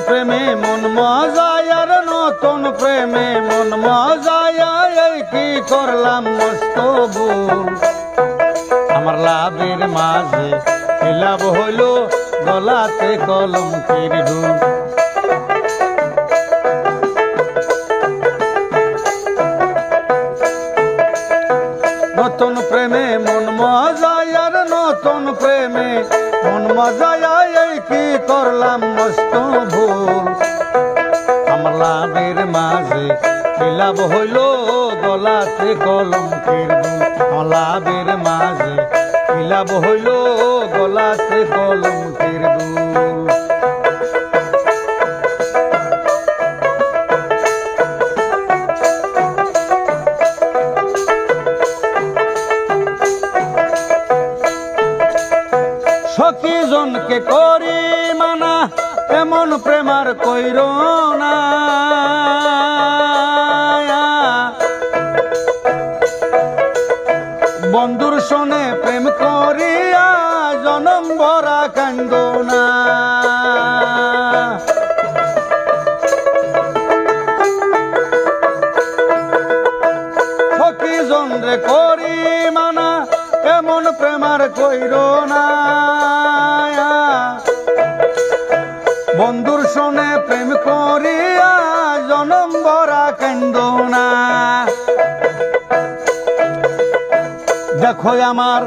প্রেমে মন মজায় আর নতুন প্রেমে মন মজায় এই কি করলাম মস্ত ভুল আমার লাভের মাঝে কি লাভ হইল গলাতে কলঙ্কের ঢুল নতুন প্রেমে মন মজায় আর নতুন প্রেমে মন মজায় এই কি করলাম মস্ত ভুল আমার লাভের মাঝে কি লাভ হইল গলাতে কলঙ্কের ঢুল আমার লাভের মাঝে কি লাভ হইল গলাতে কলঙ্কের ঢুল সখী জনকে করি মানা এমন প্রেমার কইর না বন্ধুর শোনে প্রেম করিয়া জনম ভরা কান্দ না সখী জনরে করি মানা এমন প্রেমার কইর না বন্ধুর শোনে প্রেম করিয়া জনম ভরা কান্দ না দেখো আমার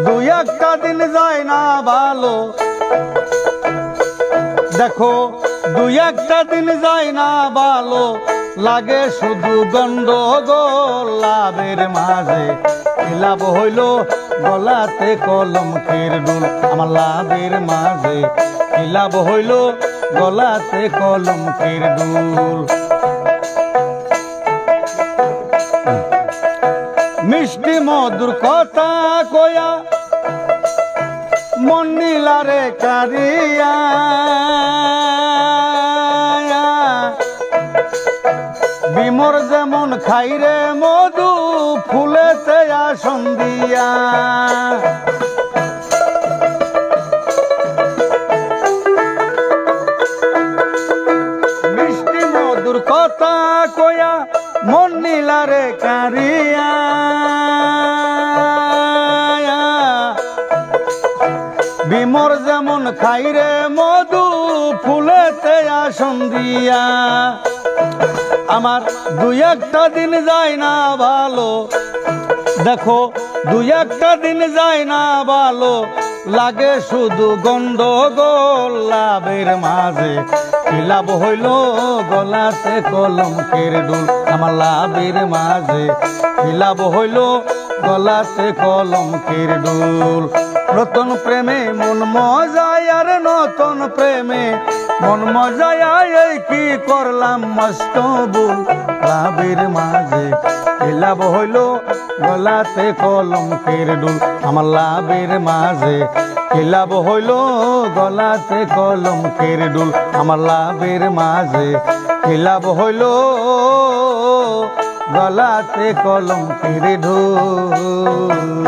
দুই একটা দিন যায় না ভালো দেখো দুই একটা দিন যায় না ভালো লাগে শুধু গন্ডগোল লাভের মাঝে কি লাভ হইল গলাতে কলঙ্কের ঢুল আমার লাভের মাঝে কি লাভ হইল গলাতে কলঙ্কের ঢুল মিষ্টি মধুর কথা কয়া মন নীলারে কারিয়া বিমর যেমন খাইরে মধু ফুলেতে আসন দিয়া মিষ্টি মধুর কথা কয়া মন নীলারে কারিয়া বিমর যেমন খাইরে মধু ফুলেতে আসন দিয়া আমার দুই একটা দিন যায় না ভালো দেখো দুই একটা দিন যায় না ভালো লাগে শুধু গন্ডগোল লাভের মাঝে কি লাভ হইল গলাতে কলঙ্কের ঢুল আমার লাভের মাঝে কি লাভ হইল গলাতে কলঙ্কের ঢুল নতুন প্রেমে মন মজায় আর নতুন প্রেমে মন মজায় এই কি করলাম মস্ত ভুল লাভের মাঝে কি লাভ হইল গলাতে কলঙ্কের ঢুল আমার লাভের মাঝে কি লাভ হইল গলাতে কলঙ্কের ঢুল আমার লাভের মাঝে কি লাভ হইল গলাতে কলঙ্কের ঢুল।